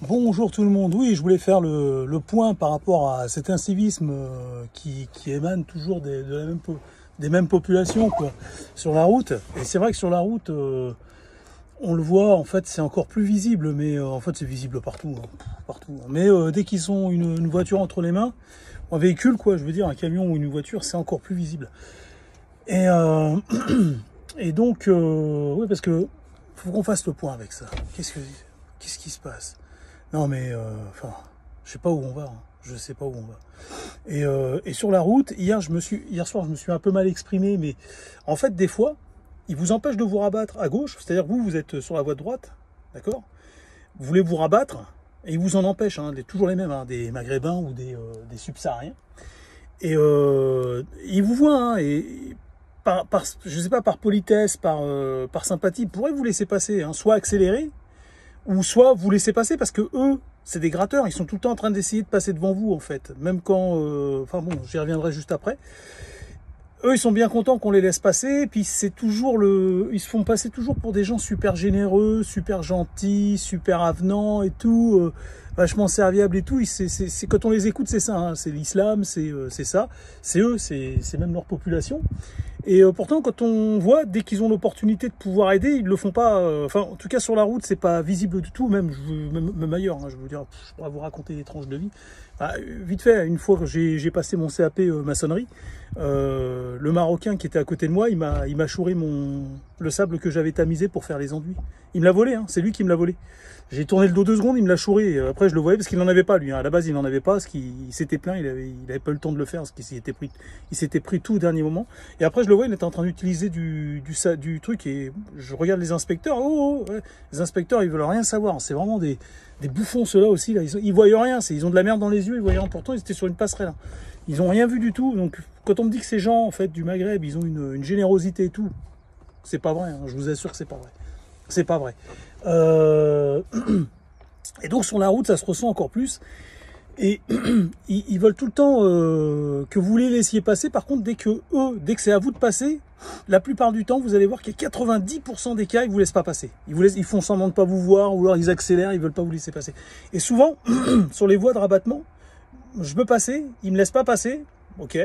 Bonjour tout le monde. Oui, je voulais faire le point par rapport à cet incivisme qui émane toujours des mêmes populations quoi, sur la route. Et c'est vrai que sur la route, on le voit, en fait, c'est encore plus visible, mais en fait, c'est visible partout. Partout. Mais dès qu'ils ont une voiture entre les mains, un véhicule, quoi, je veux dire, un camion ou une voiture, c'est encore plus visible. Et, et donc, oui, parce que faut qu'on fasse le point avec ça. Qu'est-ce qui se passe? Non mais, enfin, je sais pas où on va, hein. Je sais pas où on va. Et sur la route, hier soir, je me suis un peu mal exprimé, mais en fait, des fois, ils vous empêchent de vous rabattre à gauche, c'est-à-dire vous êtes sur la voie de droite, d'accord? Vous voulez vous rabattre, et ils vous en empêchent, hein, toujours les mêmes, hein, des Maghrébins ou des Subsahariens. Et ils vous voient, hein, et je sais pas, par politesse, par sympathie, ils pourraient vous laisser passer, hein, soit accélérer, ou soit vous laissez passer parce que eux, c'est des gratteurs, ils sont tout le temps en train d'essayer de passer devant vous en fait. Même quand, enfin bon, j'y reviendrai juste après. Eux, ils sont bien contents qu'on les laisse passer, et puis c'est toujours ils se font passer toujours pour des gens super généreux, super gentils, super avenants et tout, vachement serviables et tout. C'est quand on les écoute, c'est ça, hein, c'est l'islam, c'est ça, c'est eux, c'est même leur population. Et pourtant, quand on voit, dès qu'ils ont l'opportunité de pouvoir aider, ils le font pas. Enfin, en tout cas sur la route, c'est pas visible du tout, même ailleurs. Hein, je veux dire, je pourrais vous raconter des tranches de vie. Vite fait, une fois que j'ai passé mon CAP maçonnerie, le Marocain qui était à côté de moi, il m'a chouré le sable que j'avais tamisé pour faire les enduits. Il me l'a volé, hein, c'est lui qui me l'a volé. J'ai tourné le dos 2 secondes, il me l'a chouré. Après, je le voyais parce qu'il n'en avait pas, lui. Hein. À la base, il n'en avait pas, parce qu'il s'était plaint, il avait pas eu le temps de le faire, parce qu'il s'était pris tout au dernier moment. Et après, je le voyais, il était en train d'utiliser du truc, et je regarde les inspecteurs. Ouais. Les inspecteurs, ils veulent rien savoir. C'est vraiment des bouffons, ceux-là aussi. Là. Ils voient rien. Ils ont de la merde dans les yeux, ils voient rien. Pourtant, ils étaient sur une passerelle. Hein. Ils ont rien vu du tout. Donc, quand on me dit que ces gens, en fait, du Maghreb, ils ont une générosité et tout, c'est pas vrai. Hein. Je vous assure que c'est pas vrai. C'est pas vrai. Et donc sur la route, ça se ressent encore plus. Et ils veulent tout le temps que vous les laissiez passer. Par contre, dès que c'est à vous de passer, la plupart du temps, vous allez voir qu'il y a 90% des cas, ils vous laissent pas passer. Ils font semblant de pas vous voir, ou alors ils accélèrent, ils veulent pas vous laisser passer. Et souvent, sur les voies de rabattement, je veux passer, ils me laissent pas passer. Ok.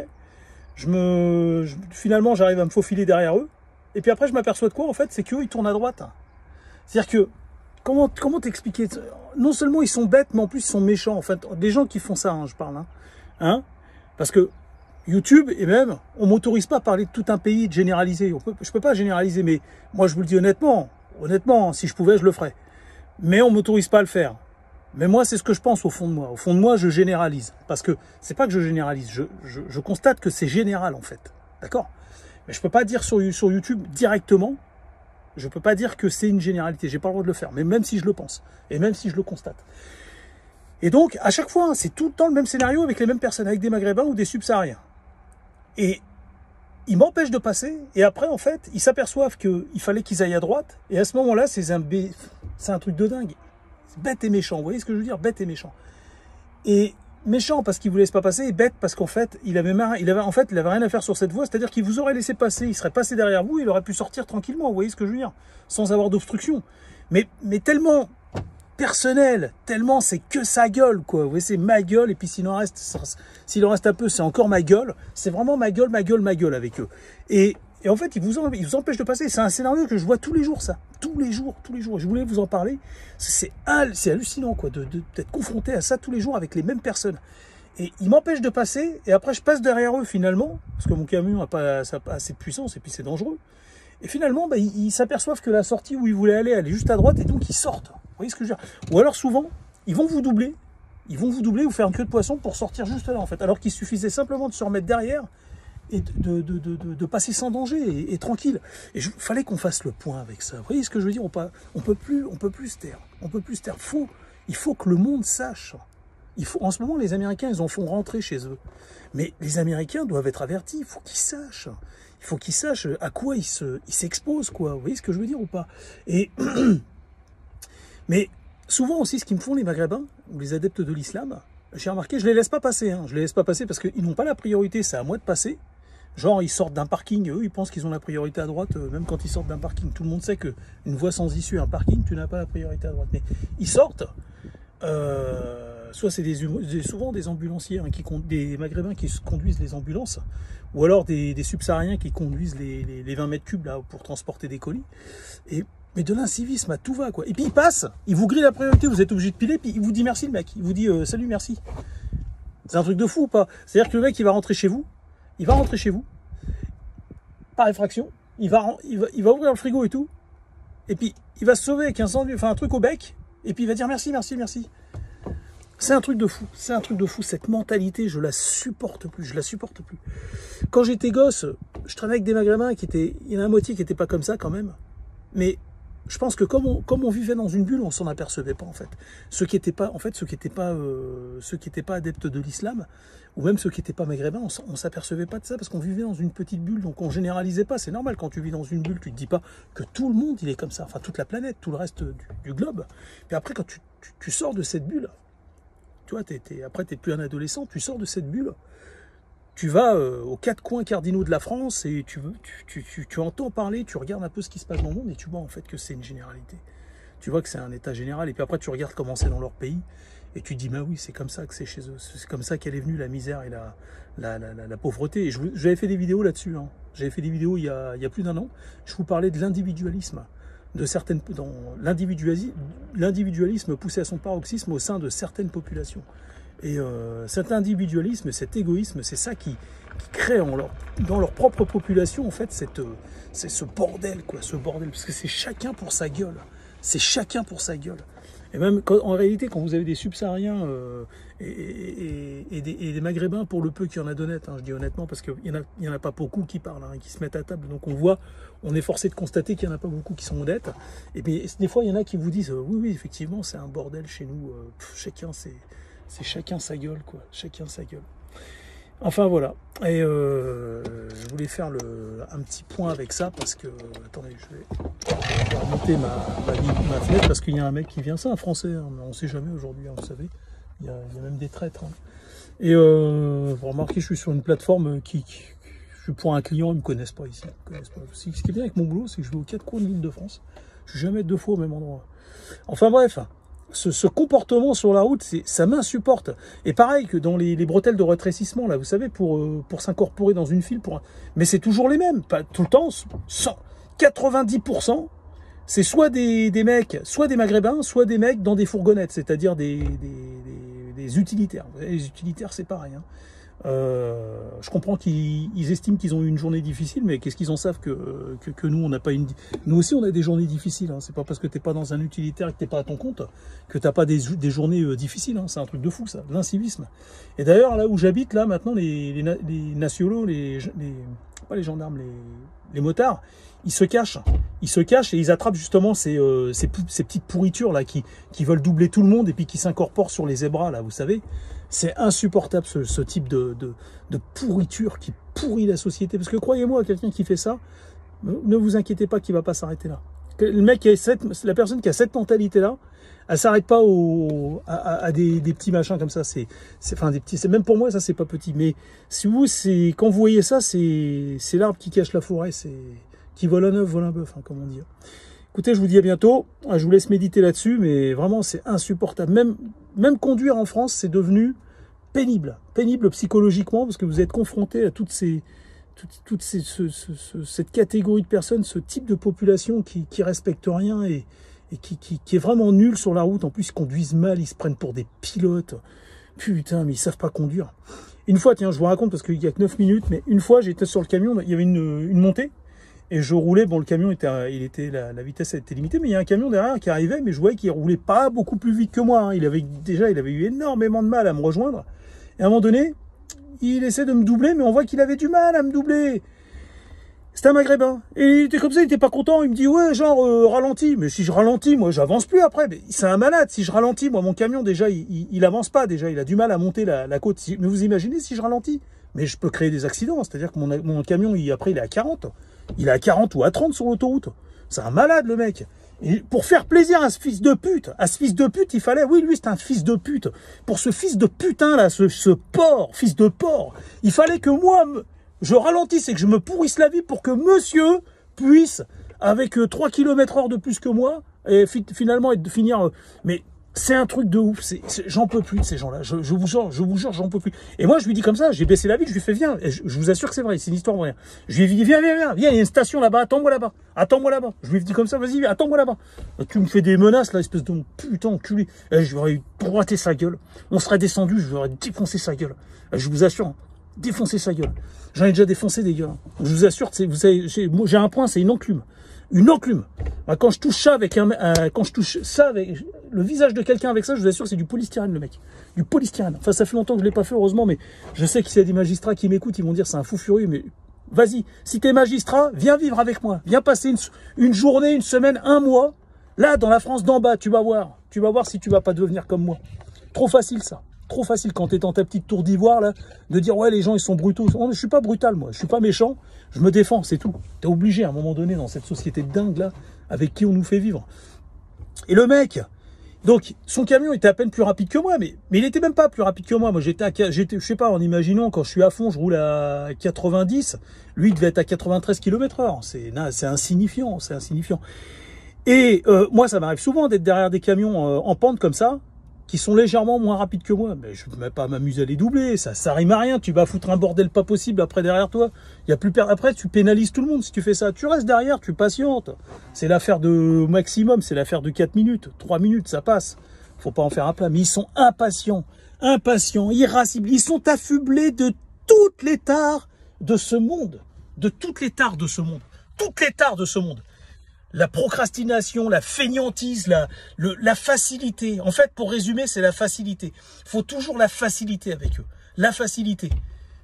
Finalement, j'arrive à me faufiler derrière eux. Et puis après, je m'aperçois de quoi, en fait, c'est qu'eux, ils tournent à droite. C'est-à-dire que, comment t'expliquer? Non seulement ils sont bêtes, mais en plus ils sont méchants. En fait, des gens qui font ça, hein, je parle. Hein, parce que YouTube, et même, on m'autorise pas à parler de tout un pays, de généraliser. Je peux pas généraliser, mais moi je vous le dis honnêtement, si je pouvais, je le ferais. Mais on m'autorise pas à le faire. Mais moi, c'est ce que je pense au fond de moi. Au fond de moi, je généralise. Parce que c'est pas que je généralise, je constate que c'est général en fait. D'accord? Mais je peux pas dire sur YouTube directement. Je ne peux pas dire que c'est une généralité, j'ai pas le droit de le faire, mais même si je le pense, et même si je le constate. Et donc, à chaque fois, c'est tout le temps le même scénario avec les mêmes personnes, avec des Maghrébins ou des Subsahariens. Et ils m'empêchent de passer, et après, en fait, ils s'aperçoivent qu'il fallait qu'ils aillent à droite, et à ce moment-là, c'est un truc de dingue. C'est bête et méchant, vous voyez ce que je veux dire? Bête et méchant. Et méchant parce qu'il ne vous laisse pas passer, et bête parce qu'en fait, il avait rien à faire sur cette voie, c'est-à-dire qu'il vous aurait laissé passer, il serait passé derrière vous, il aurait pu sortir tranquillement, vous voyez ce que je veux dire, sans avoir d'obstruction. Mais tellement personnel, tellement c'est que sa gueule, quoi. Vous voyez, c'est ma gueule, et puis s'il en reste un peu, c'est encore ma gueule. C'est vraiment ma gueule avec eux. Et en fait, ils vous empêchent de passer. C'est un scénario que je vois tous les jours, ça. Tous les jours. Et je voulais vous en parler. C'est hallucinant, quoi, d'être confronté à ça tous les jours avec les mêmes personnes. Et ils m'empêchent de passer, et après je passe derrière eux finalement, parce que mon camion n'a pas assez de puissance, et puis c'est dangereux. Et finalement, ils s'aperçoivent que la sortie où ils voulaient aller, elle est juste à droite, et donc ils sortent. Vous voyez ce que je veux dire? Ou alors souvent, ils vont vous doubler, ou faire une queue de poisson pour sortir juste là, en fait. Alors qu'il suffisait simplement de se remettre derrière, et de passer sans danger et tranquille. Et il fallait qu'on fasse le point avec ça. Vous voyez ce que je veux dire? On peut plus se taire. Il faut que le monde sache. En ce moment, les Américains, ils en font rentrer chez eux. Mais les Américains doivent être avertis. Il faut qu'ils sachent. Il faut qu'ils sachent à quoi ils s'exposent, quoi. Vous voyez ce que je veux dire ou pas? Mais souvent aussi, ce qu'ils me font les Maghrébins, ou les adeptes de l'islam, j'ai remarqué, je les laisse pas passer. Hein. Je les laisse pas passer parce qu'ils n'ont pas la priorité. C'est à moi de passer. Genre, ils sortent d'un parking, eux, ils pensent qu'ils ont la priorité à droite, même quand ils sortent d'un parking. Tout le monde sait qu'une voie sans issue, un parking, tu n'as pas la priorité à droite. Mais ils sortent, soit c'est souvent des ambulanciers, hein, des Maghrébins qui conduisent les ambulances, ou alors des subsahariens qui conduisent les 20 mètres cubes là, pour transporter des colis. Mais de l'incivisme à tout va, quoi. Et puis il passe, il vous grille la priorité, vous êtes obligé de piler, puis il vous dit merci le mec, il vous dit salut, merci. C'est un truc de fou ou pas? C'est-à-dire que le mec il va rentrer chez vous, par effraction, il va ouvrir le frigo et tout, et puis il va se sauver avec un truc au bec, et puis il va dire merci, merci, merci. C'est un truc de fou, cette mentalité, je la supporte plus, Quand j'étais gosse, je traînais avec des Maghrébins il y en a un moitié qui n'était pas comme ça quand même, mais je pense que comme on vivait dans une bulle, on s'en apercevait pas en fait. Ceux qui n'étaient pas adeptes de l'islam, ou même ceux qui n'étaient pas maghrébins, on s'apercevait pas de ça parce qu'on vivait dans une petite bulle, donc on généralisait pas. C'est normal, quand tu vis dans une bulle, tu te dis pas que tout le monde il est comme ça, enfin toute la planète, tout le reste du globe. Puis après, quand tu sors de cette bulle, tu vois, après t'es plus un adolescent, tu sors de cette bulle. Tu vas aux 4 coins cardinaux de la France et tu entends parler, tu regardes un peu ce qui se passe dans le monde et tu vois en fait que c'est une généralité. Tu vois que c'est un état général et puis après tu regardes comment c'est dans leur pays et tu te dis bah oui, c'est comme ça que c'est chez eux, c'est comme ça qu'elle est venue la misère et la pauvreté. Et j'avais fait des vidéos là-dessus, hein. J'avais fait des vidéos il y a plus d'1 an. Je vous parlais de l'individualisme, l'individualisme poussé à son paroxysme au sein de certaines populations. Et cet individualisme, cet égoïsme, c'est ça qui crée dans leur propre population, en fait, c'est ce bordel, quoi, parce que c'est chacun pour sa gueule. Et même en réalité, quand vous avez des subsahariens et des Maghrébins, pour le peu qu'il y en a d'honnêtes, hein, je dis honnêtement, parce qu'il y en a pas beaucoup qui parlent, hein, qui se mettent à table, donc on est forcé de constater qu'il n'y en a pas beaucoup qui sont honnêtes. Et puis des fois, il y en a qui vous disent oui, effectivement, c'est un bordel chez nous, c'est chacun sa gueule, quoi. Chacun sa gueule. Enfin, voilà. Et je voulais faire un petit point avec ça parce que... Attendez, je vais remonter ma fenêtre parce qu'il y a un mec qui vient. C'est un Français, hein, mais on ne sait jamais aujourd'hui, hein, vous savez. Il y a même des traîtres. Hein. Et vous remarquez, je suis sur une plateforme je suis pour un client, ils ne me connaissent pas ici. Ce qui est bien avec mon boulot, c'est que je vais aux 4 coins de l'île de France. Je ne suis jamais 2 fois au même endroit. Enfin bref... Ce comportement sur la route, ça m'insupporte. Et pareil que dans les bretelles de rétrécissement, là, vous savez, pour s'incorporer dans une file, mais c'est toujours les mêmes, pas tout le temps. 90%, c'est soit des mecs, soit des Maghrébins, soit des mecs dans des fourgonnettes, c'est-à-dire des utilitaires. Les utilitaires, c'est pareil. Hein. Je comprends qu'ils estiment qu'ils ont eu une journée difficile, mais qu'est-ce qu'ils en savent que nous, on n'a pas Nous aussi, on a des journées difficiles. Hein. C'est pas parce que t'es pas dans un utilitaire et que t'es pas à ton compte que t'as pas des journées difficiles. Hein. C'est un truc de fou, ça, l'incivisme. Et d'ailleurs, là où j'habite, là, maintenant, les nationaux, pas les gendarmes, les motards, ils se cachent et ils attrapent justement ces petites pourritures là qui veulent doubler tout le monde et puis qui s'incorporent sur les zébras là, vous savez. C'est insupportable ce type de pourriture qui pourrit la société. Parce que croyez-moi, quelqu'un qui fait ça, ne vous inquiétez pas qu'il ne va pas s'arrêter là. La personne qui a cette mentalité-là, elle ne s'arrête pas à des petits machins comme ça. Même pour moi, ça, c'est pas petit. Mais quand vous voyez ça, c'est l'arbre qui cache la forêt. Qui vole un œuf, vole un bœuf, hein, comme on dit. Écoutez, je vous dis à bientôt. Je vous laisse méditer là-dessus, mais vraiment, c'est insupportable. Même conduire en France, c'est devenu pénible psychologiquement, parce que vous êtes confronté à cette catégorie de personnes, ce type de population qui respecte rien et qui est vraiment nul sur la route. En plus, ils conduisent mal, ils se prennent pour des pilotes. Putain, mais ils savent pas conduire. Une fois, tiens, je vous raconte, parce qu'il y a que 9 minutes, mais une fois, j'étais sur le camion, il y avait une montée, et je roulais, bon, le camion la vitesse était limitée, mais il y a un camion derrière qui arrivait, mais je voyais qu'il roulait pas beaucoup plus vite que moi, hein. Il avait eu énormément de mal à me rejoindre. Et à un moment donné, il essaie de me doubler, mais on voit qu'il avait du mal à me doubler. C'était un Maghrébin. Et il était comme ça, il était pas content. Il me dit, ouais, genre, ralentis. Mais si je ralentis, moi, j'avance plus après. Mais c'est un malade. Si je ralentis, moi, mon camion, déjà, il avance pas. Déjà, il a du mal à monter la côte. Mais vous imaginez si je ralentis? Mais je peux créer des accidents. C'est-à-dire que mon camion, après, il est à 40. Il est à 40 ou à 30 sur l'autoroute. C'est un malade, le mec. Et pour faire plaisir à ce fils de pute, il fallait, oui, lui, c'est un fils de pute. Pour ce fils de putain, là, ce porc, fils de porc, il fallait que moi, je ralentisse et que je me pourrisse la vie pour que monsieur puisse, avec 3 km/h de plus que moi, et finalement finir. Mais C'est un truc de ouf. J'en peux plus de ces gens-là. Je vous jure, j'en peux plus. Et moi, je lui dis comme ça, j'ai baissé la vitre, je lui fais viens. Et je vous assure que c'est vrai, c'est une histoire vraie. Je lui ai dit viens, il y a une station là-bas, attends-moi là-bas. Je lui ai dit comme ça, vas-y, attends-moi là-bas. Tu me fais des menaces là, espèce de putain enculé. Et je lui aurais droité sa gueule. On serait descendu, je lui aurais défoncé sa gueule. Et je vous assure, défoncer sa gueule. J'en ai déjà défoncé des gueules. Je vous assure, vous savez, j'ai un point, c'est une enclume. Une enclume. Quand je touche ça avec le visage de quelqu'un avec ça, je vous assure, c'est du polystyrène, le mec. Du polystyrène. Enfin, ça fait longtemps que je l'ai pas fait, heureusement, mais je sais qu'il y a des magistrats qui m'écoutent, ils vont dire c'est un fou furieux, mais vas-y. Si t'es magistrat, viens vivre avec moi. Viens passer une journée, une semaine, un mois. Là, dans la France d'en bas, tu vas voir. Tu vas voir si tu vas pas devenir comme moi. Trop facile, ça. Trop facile quand t'es dans ta petite tour d'ivoire, là, de dire, ouais, les gens, ils sont brutaux. Je suis pas brutal, moi. Je suis pas méchant. Je me défends, c'est tout. T'es obligé, à un moment donné, dans cette société de dingue, là, avec qui on nous fait vivre. Et le mec, donc, son camion était à peine plus rapide que moi, mais il était même pas plus rapide que moi. Moi, j'étais, je sais pas, en imaginant, quand je suis à fond, je roule à 90. Lui, il devait être à 93 km/h. C'est insignifiant, c'est insignifiant. Et moi, ça m'arrive souvent d'être derrière des camions en pente comme ça, qui sont légèrement moins rapides que moi. Mais je ne vais pas m'amuser à les doubler, ça rime à rien. Tu vas foutre un bordel pas possible après derrière toi. Il y a plus après, tu pénalises tout le monde si tu fais ça. Tu restes derrière, tu patientes. C'est l'affaire de maximum, c'est l'affaire de 4 minutes. 3 minutes, ça passe. Faut pas en faire un plat. Mais ils sont impatients, irascibles. Ils sont affublés de toutes les tares de ce monde. De toutes les tares de ce monde. Toutes les tares de ce monde. La procrastination, la fainéantise, la facilité. En fait, pour résumer, c'est la facilité. Il faut toujours la facilité avec eux. La facilité.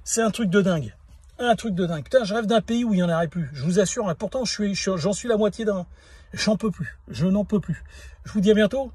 C'est un truc de dingue. Un truc de dingue. Putain, je rêve d'un pays où il n'y en aurait plus. Je vous assure, hein, pourtant, j'en suis la moitié d'un. J'en peux plus. Je n'en peux plus. Je vous dis à bientôt.